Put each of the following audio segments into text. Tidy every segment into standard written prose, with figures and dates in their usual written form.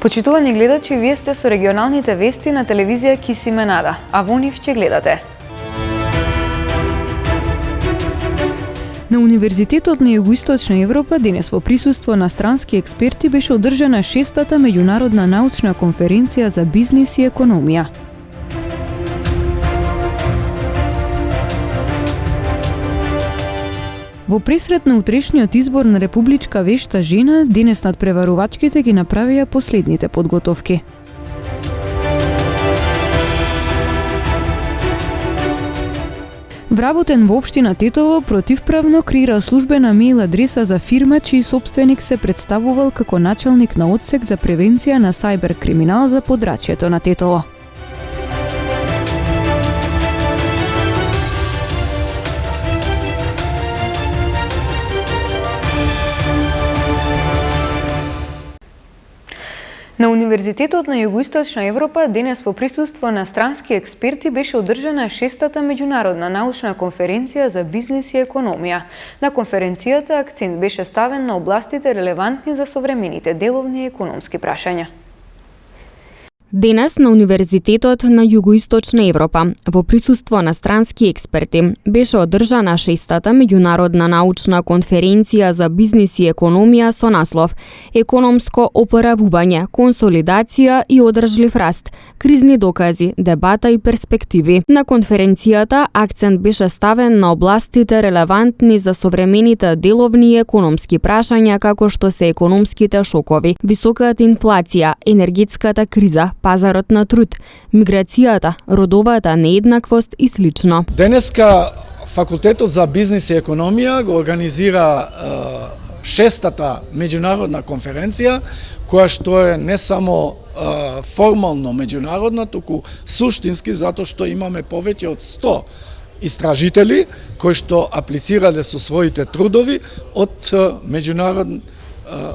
Почитувани гледачи, вие сте со регионалните вести на телевизија Кисименада, а во нив ќе гледате. На Универзитетот на Југоисточна Европа денес во присуство на странски експерти беше одржана 6-та меѓународна научна конференција за бизнис и економија. Во пресрет на утрешниот избор на републичка вешта жена, денес надпреварувачките ги направија последните подготовки. Вработен во општина Тетово противправно креира службена мејл адреса за фирма чиј сопственик се представувал како началник на одсек за превенција на сајбер криминал за подрачјето на Тетово. На Универзитетот на Југоисточна Европа денес во присуство на странски експерти беше одржана 6-та меѓународна научна конференција за бизнис и економија. На конференцијата акцент беше ставен на областите релевантни за современите деловни и економски прашања. Денес на Универзитетот на Југоисточна Европа, во присуство на странски експерти, беше одржана 6-та меѓународна научна конференција за бизнис и економија со наслов Економско опоравување, консолидација и одржлив раст, кризни докази, дебата и перспективи. На конференцијата акцент беше ставен на областите релевантни за современите деловни и економски прашања како што се економските шокови, високата инфлација, енергетската криза, пазарот на труд, миграцијата, родовата нееднаквост и слично. Денеска Факултетот за бизнис и економија го организира 6-та меѓународна конференција, која што е не само формално меѓународна, туку суштински, затоа што имаме повеќе од 100 истражители кои што аплицирале со своите трудови од меѓународна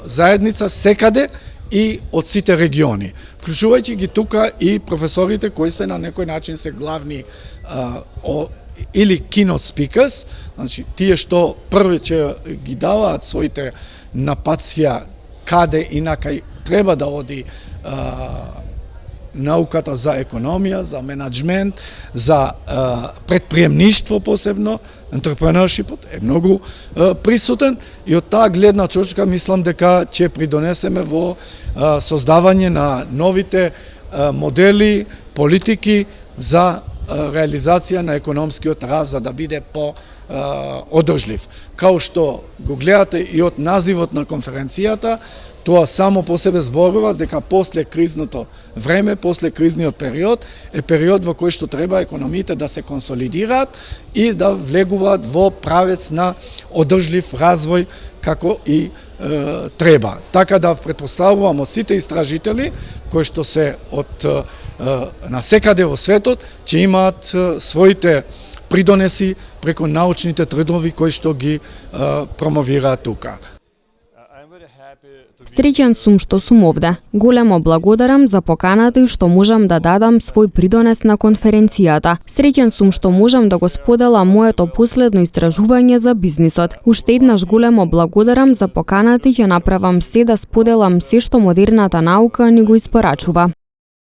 заедница секаде и од сите региони, вклучувајќи ги тука и професорите кои се на некој начин се главни или keynote speakers, значи тие што први ќе ги даваат своите напатствија каде и на кај треба да оди науката за економија, за менеджмент, за предприемништво посебно, entrepreneurshipот е многу присутен и од таа гледна точка мислам дека ќе придонесеме во создавање на новите модели, политики за реализација на економскиот раст за да биде по одржлив. Као што го гледате и од називот на конференцијата, тоа само по себе зборува дека после кризното време, после кризниот период, е период во кој што треба економиите да се консолидираат и да влегуваат во правец на одржлив развој како и треба. Така да претпоставувам од сите истражители кои што се од насекаде во светот ќе имаат своите придонеси преку научните трудови кои што ги промовираат тука. Среќен сум што сум овде. Големо благодарам за поканата и што можам да дадам свој придонес на конференцијата. Среќен сум што можам да го споделам моето последно истражување за бизнисот. Уште еднаш големо благодарам за поканата и ќе направам се да споделам се што модерната наука ни го испорачува.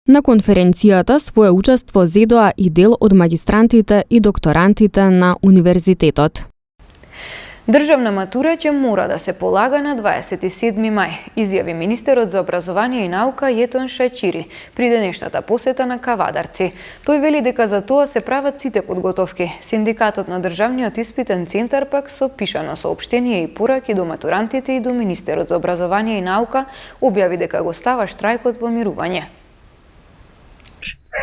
На конференцијата свое учество зедоа и дел од магистрантите и докторантите на универзитетот. Државна матура ќе мора да се полага на 27 мај, изјави министерот за образование и наука Јетон Шаќири при денешната посета на Кавадарци. Тој вели дека за тоа се прават сите подготовки. Синдикатот на државниот испитен центар пак со пишано соопштение и пораки до матурантите и до министерот за образование и наука објави дека го става штрајкот во мирување.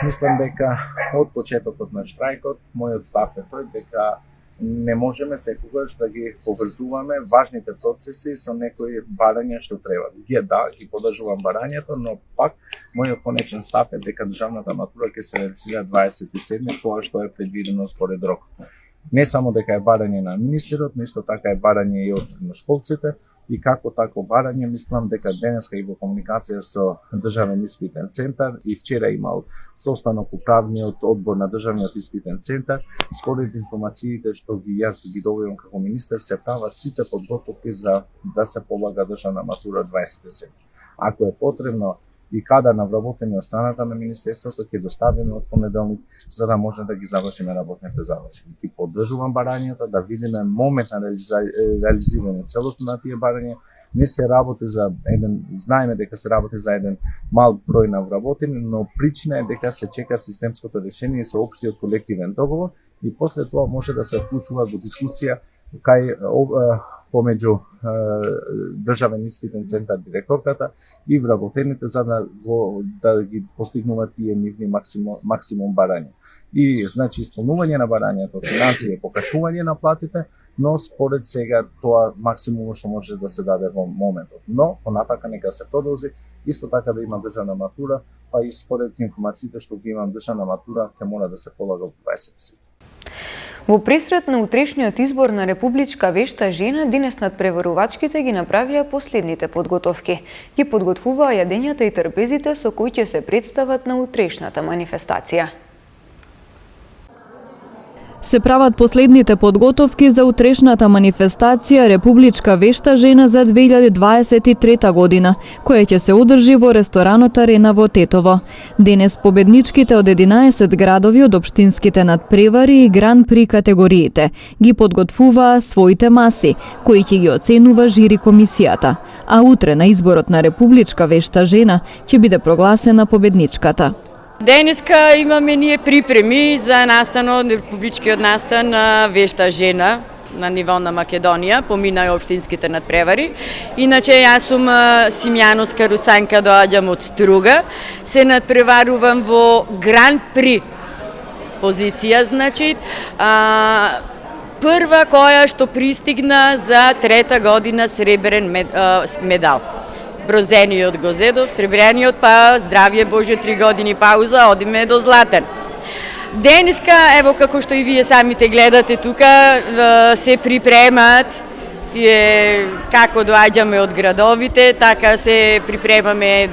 Мислам дека од почетокот на штрајкот мојот став е тој дека не можеме секогаш да ги поврзуваме важните процеси со некои барања што треба. Ги подржувам барањето, но пак мојот конечен став е дека државната матура ќе се реализира 27 тоа што е предвидено според рокот. Не само дека е барање на министерот, но исто така е барање и од средношколците и како тако барање мислам дека денеска и во комуникација со Државен испитен центар и вчера имал состанок управниот одбор на Државниот испитен центар, според информациите што јас ги добивам како министер, се прават сите подготовки за да се полага државна матура 27. Ако е потребно и кадар на вработени од страната на Министерството ќе доставиме од понеделник, за да може да ги завршиме работните задачи. Ги поддржувам барањата, да видиме момент на реализирање целосно на тие барања. Не се работи за знаеме дека се работи за еден мал број на вработени, но причина е дека се чека системското решение со општиот колективен договор и после тоа може да се вклучува во дискусија кај помеѓу Државен испитен центар, директорката и вработените за да ги постигнуваат тие нивни максимум барања. И значи исполнување на барањето, финансија, покачување на платите, но според сега тоа максимум што може да се даде во моментот. Но понатака нека се продолжи, исто така да има државна матура, па и според информациите што ги имам, државна матура ќе мора да се полага во 20. Во пресрет на утрешниот избор на републичка вешта жена, денес надпреварувачките ги направија последните подготовки. Ги подготвуваа јадењата и трпезите со кои ќе се представат на утрешната манифестација. Се прават последните подготовки за утрешната манифестација Републичка вешта жена за 2023 година, која ќе се одржи во ресторанот Арена во Тетово. Денес победничките од 11 градови од општинските надпревари и гран при категориите ги подготвуваа своите маси, кои ќе ги оценува жири комисијата. А утре на изборот на Републичка вешта жена ќе биде прогласена победничката. Денеска имаме ние припреми за настанот, републичкиот настан на вешта жена на ниво на Македонија, помина и општинските надпревари. Иначе јас сум Симјановска русанка, доаѓам од Струга, се надпреварувам во гран при позиција, значи прва која што пристигна за трета година сребрен медал. Брозениот го зедов, сребрениот па здравје Боже 3 години пауза, одиме до златен. Денеска, ево како што и вие самите гледате тука, се припремат како доаѓаме од градовите, така се припремаме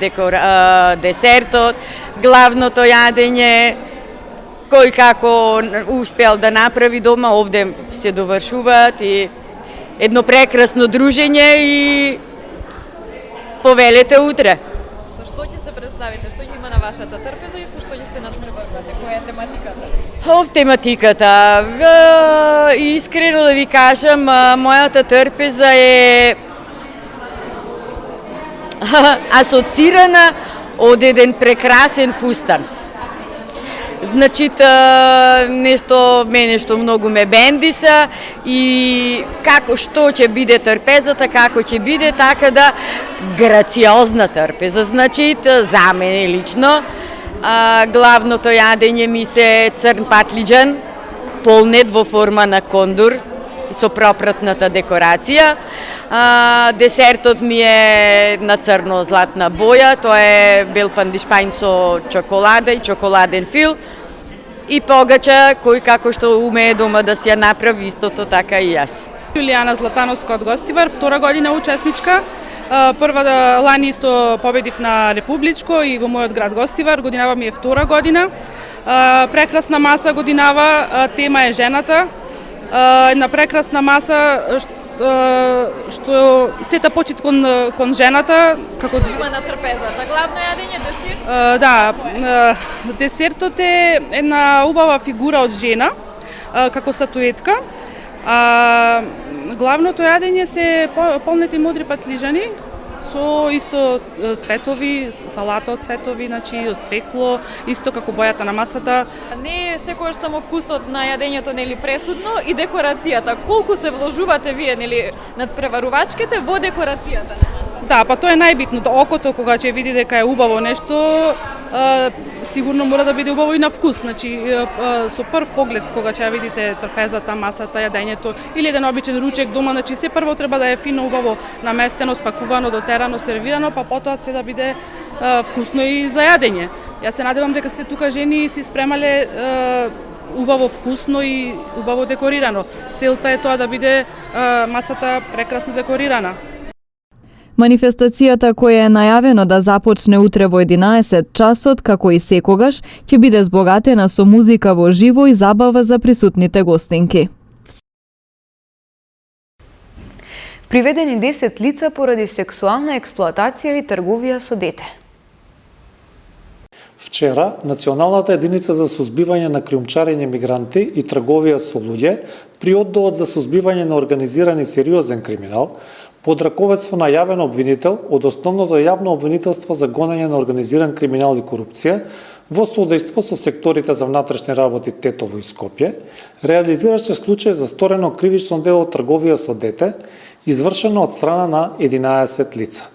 десертот, главното јадење, кој како успел да направи дома, овде се довршуваат и едно прекрасно дружење и повелете утре. Со што ќе се представите? Што ќе има на вашата трпеза и со што ќе се надпреварувате? Која е тематиката? Тематиката. Искрено да ви кажам, мојата трпеза е асоцирана од еден прекрасен фустан. Значи, нешто мене што многу ме бендиса и како што ќе биде трпезата, како ќе биде така да грациозна трпеза. Значи, за мене лично, главното јадење ми се црн патлиџан, полнет во форма на кондур со пропратната декорација. Десертот ми е на црно-златна боја, тоа е бел пандишпајн со чоколада и чоколаден фил и погача кој како што умее дома да си ја направи, истото така и јас. Јулијана Златановска од Гостивар, втора година учесничка. Прва лани исто победив на републичко и во мојот град Гостивар, годинава ми е втора година. Прекрасна маса годинава, тема е жената. Една прекрасна маса што сета почит кон жената, како има на трпезата. Главно јадење десерт? Да, десертот е една убава фигура од жена, како статуетка. Главното јадење се полнети мудри патлижани со исто цветови, салата од цветови, значи од цвекло, исто како бојата на масата. Не секогаш само вкусот на јадењето нели пресудно и декорацијата. Колку се вложувате вие нели надпреварувачките во декорацијата? Да, па тоа е најбитно. Окото кога ќе види дека е убаво нешто, сигурно мора да биде убаво и на вкус. Значи, со прв поглед кога ќе ја видите трпезата, масата, јадењето или еден обичен ручек дома, значи се прво треба да е фино, убаво наместено, спакувано, дотерано, сервирано, па потоа се да биде вкусно и за јадење. Јас се надевам дека се тука жени си спремале убаво вкусно и убаво декорирано. Целта е тоа да биде масата прекрасно декорирана. Манифестацијата која е најавено да започне утре во 11 часот, како и секогаш, ќе биде збогатена со музика во живо и забава за присутните гостинки. Приведени 10 лица поради сексуална експлоатација и трговија со дете. Вчера, Националната единица за сузбивање на криумчарење мигранти и трговија со луѓе при Одделот за сузбивање на организиран и сериозен криминал под раководство на јавен обвинител од Основното јавно обвинителство за гонење на организиран криминал и корупција во соодејство со секторите за внатрешни работи Тетово и Скопје, реализираше случај за сторено кривично дело трговија со дете, извршено од страна на 11 лица.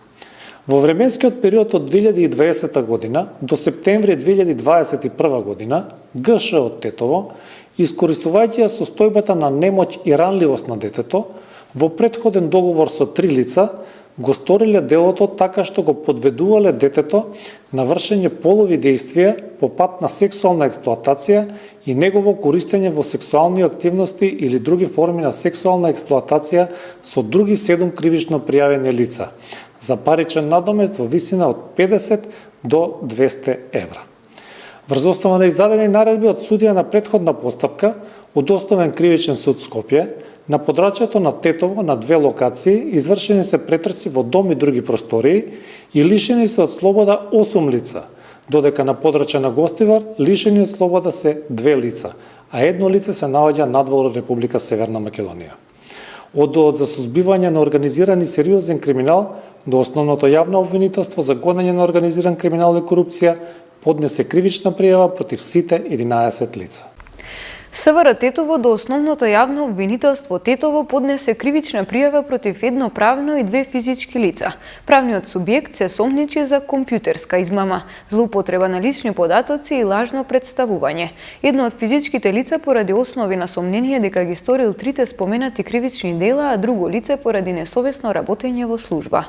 Во временскиот период од 2020 година до септември 2021 година, ГШ од Тетово, искористувајќи ја состојбата на немоќ и ранливост на детето, во претходен договор со 3 лица, го сториле делото така што го подведувале детето на вршење полови дејствија по пат на сексуална експлоатација и негово користење во сексуални активности или други форми на сексуална експлоатација со други 7 кривично пријавени лица, за паричен надомест во висина од 50 до 200 евра. Врз основа на издадени наредби од судија на претходна постапка од Основен кривичен суд Скопје, на подрачјето на Тетово на 2 локации извршени се претрси во дом и други простории и лишени се од слобода 8 лица, додека на подрачје на Гостивар лишени од слобода се 2 лица, а 1 лице се наоѓа надвор од Република Северна Македонија. Одделот за сузбивање на организиран и сериозен криминал до Основното јавно обвинителство за гонење на организиран криминал и корупција поднесе кривична пријава против сите 11 лица. СВР Тетово до Основното јавно обвинителство Тетово поднесе кривична пријава против едно правно и 2 физички лица. Правниот субјект се сомничи за компјутерска измама, злоупотреба на лични податоци и лажно представување. Едно од физичките лица поради основи на сомнение дека ги сторил 3 споменати кривични дела, а друго лице поради несовесно работење во служба.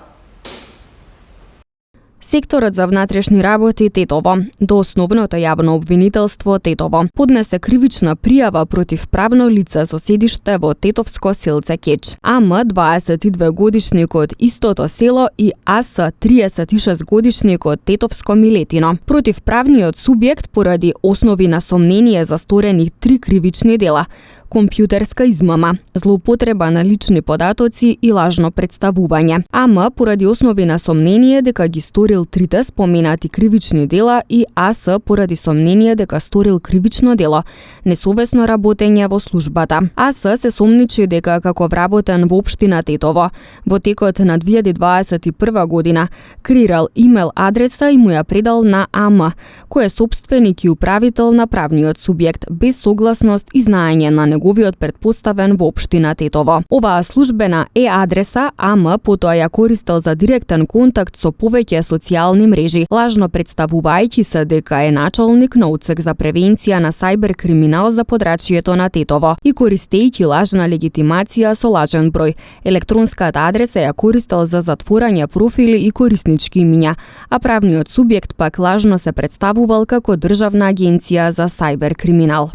Секторот за внатрешни работи Тетово до Основното јавно обвинителство Тетово поднесе кривична пријава против правно лице со седиште во Тетовско селце Кеч. АМ 22 годишник од истото село и АС 36 годишник од Тетовско Милетино. Против правниот субјект поради основи на сомнение за сторени 3 кривични дела: компјутерска измама, злоупотреба на лични податоци и лажно представување. АМ поради основи на сомнение дека ги сторил 3 споменати кривични дела и АС поради сомнение дека сторил кривично дело несовесно работење во службата. АС се сомничи дека како вработен во општина Тетово во текот на 2021 година креирал имейл адреса и му ја предал на АМ, кој е сопственик и управител на правниот субјект без согласност и знаење на неговиот претпоставен во општина Тетово. Оваа службена адреса АМ потоа ја користел за директен контакт со повеќе социјални мрежи, лажно представувајќи се дека е началник на одсек за превенција на сајбер криминал за подрачјето на Тетово и користејќи лажна легитимација со лажен број. Електронската адреса ја користел за затворање профили и кориснички имиња, а правниот субјект пак лажно се представувал како Државна агенција за сајбер криминал.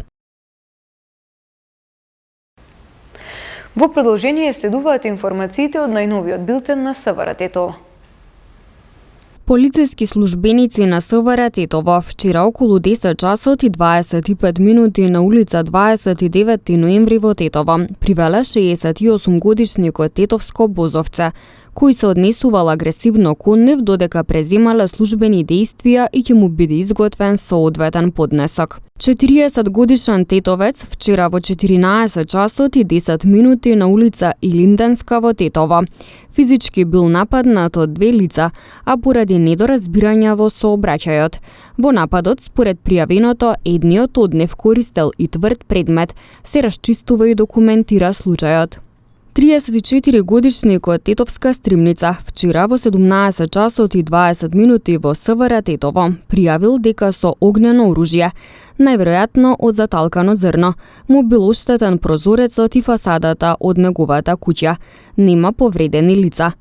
Во продолжение следуваат информациите од најновиот билтен на СВР Тетово. Полициски службеници на СВР Тетово вчера околу 10 часот и 25 минути на улица 29 ноември во Тетово привеле 68 годишникот Тетовско Бозовце, кој се однесувал агресивно кон нив додека преземале службени дејствија и ќе му биде изготвен соодветен поднесок. 40 годишен тетовец вчера во 14 часот и 10 минути на улица Илинденска во Тетово физички бил нападнат од 2 лица, а поради недоразбирања во сообраќајот. Во нападот, според пријавеното, едниот од нив користел и тврд предмет, се расчистува и документира случајот. 34 годишникот Тетовска Стримница вчера во 17 часот и 20 минути во СВР Тетово пријавил дека со огнено оружје, најверојатно од заталкано зрно, му бил оштетен прозорецот и фасадата од неговата куќа. Нема повредени лица.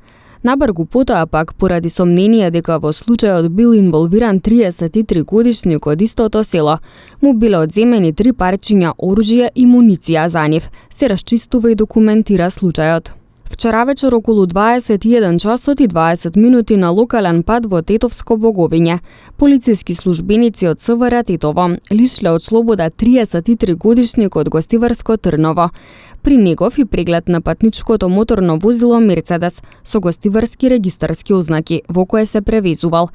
Набргу потоа пак, поради сомнение дека во случајот бил инволвиран 33 годишник од истото село, му биле одземени 3 парчиња оружје и муниција за нив, се расчистува и документира случајот. Вчера вечер околу 21 часот и 20 минути на локален пат во Тетовско Боговиње, полициски службеници од СВР Тетово лишле од слобода 33 годишник од Гостиварско Трново. При негов и преглед на патничкото моторно возило Мерцедес со гостиварски регистарски ознаки во кое се превезувал.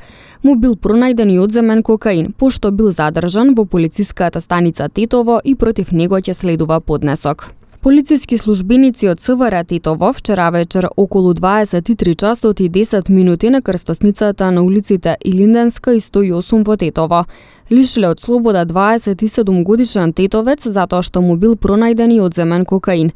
Му бил пронајден и одземен кокаин, пошто бил задржан во полициската станица Тетово и против него ќе следува поднесок. Полициски службеници од СВР Тетово вчера вечер околу 23 часот и 10 минути на крстосницата на улиците Илинденска и 108 во Тетово лишиле од слобода 27 годишен тетовец затоа што му бил пронајден и одземен кокаин.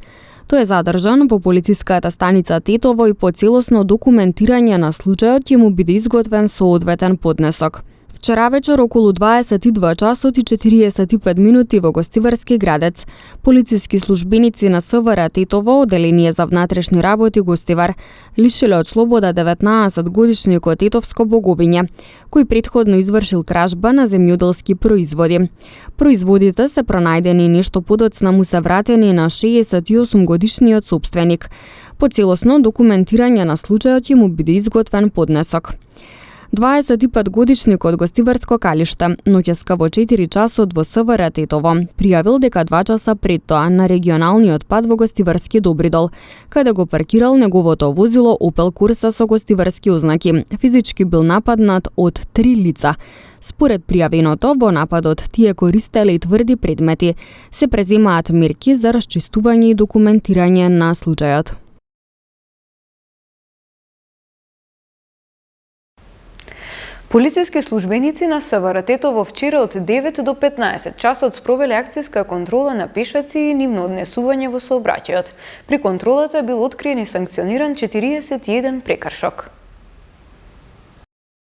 Тој е задржан во полициската станица Тетово и по целосно документирање на случајот ќе му биде изготвен соодветен поднесок. Вчера вечер околу 22 часот и 45 минути во Гостиварски градец, полициски службеници на СВР Тетово, Оделение за внатрешни работи Гостивар, лишиле од слобода 19-годишникот тетовско боговиње, кој претходно извршил кражба на земјоделски производи. Производите се пронајдени нешто подоцна му се вратени на 68-годишниот собственик. По целосно документирање на случајот ќе му биде изготвен поднесок. 25-годишникот Гостиварско калиште, ноќеска во 4 часот во СВР Тетово, пријавил дека 2 часа пред тоа на регионалниот пат во Гостиварски Добридол, каде го паркирал неговото возило Opel Corsa со гостиварски ознаки. Физички бил нападнат од 3 лица. Според пријавеното, во нападот тие користеле и тврди предмети. Се преземаат мерки за расчистување и документирање на случајот. Полициски службеници на СВР Тетово вчера од 9 до 15 часот спровеле акцијска контрола на пешаци и нивно однесување во сообраќајот. При контролата бил откриен и санкциониран 41 прекршок.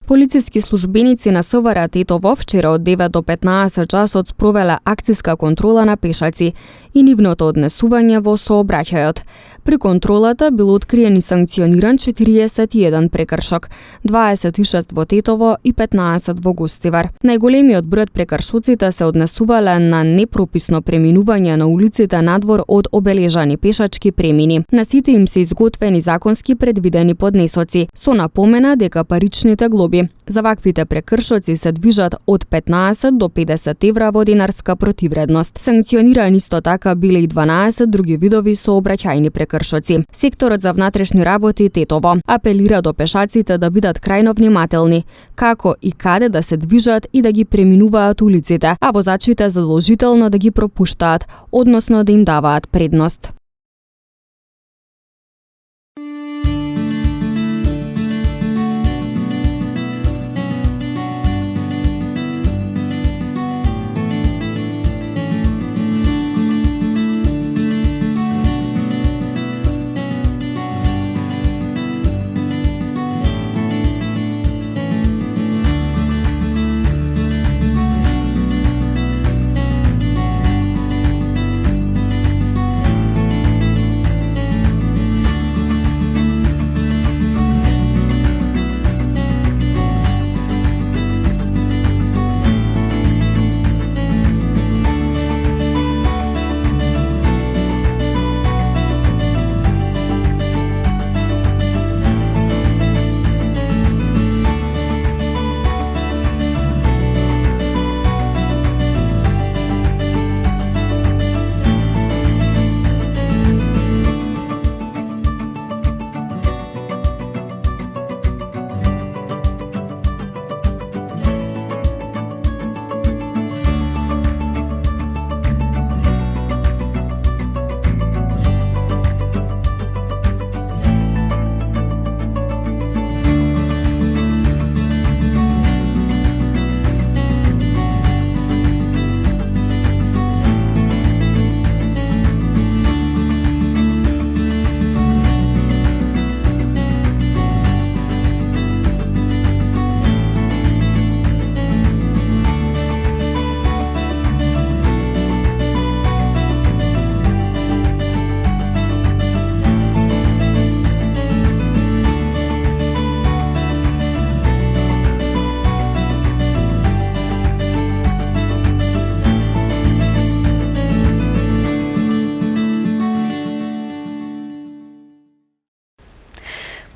Полициски службеници на СВР Тетово вчера од 9 до 15 часот спровеле акцијска контрола на пешаци и нивното однесување во сообраќајот. При контролата бил откриен и санкциониран 41 прекршок, 26 во Тетово и 15 во Гостивар. Најголемиот број од прекршоците се однесувале на непрописно преминување на улиците надвор од обележани пешачки премини. На сите им се изготвени законски предвидени поднесоци, со напомена дека паричните глоби за ваквите прекршоци се движат од 15 до 50 евра во динарска противредност. Санкционирани исто така биле и 12 други видови сообраќајни прекршоци. Секторот за внатрешни работи Тетово апелира до пешаците да бидат крајно внимателни, како и каде да се движат и да ги преминуваат улиците, а возачите задолжително да ги пропуштаат, односно да им даваат предност.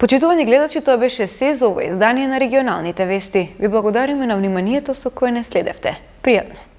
Почитувани гледачи, тоа беше се за ова издание на регионалните вести. Ви благодариме на вниманието со кое не следевте. Пријатно!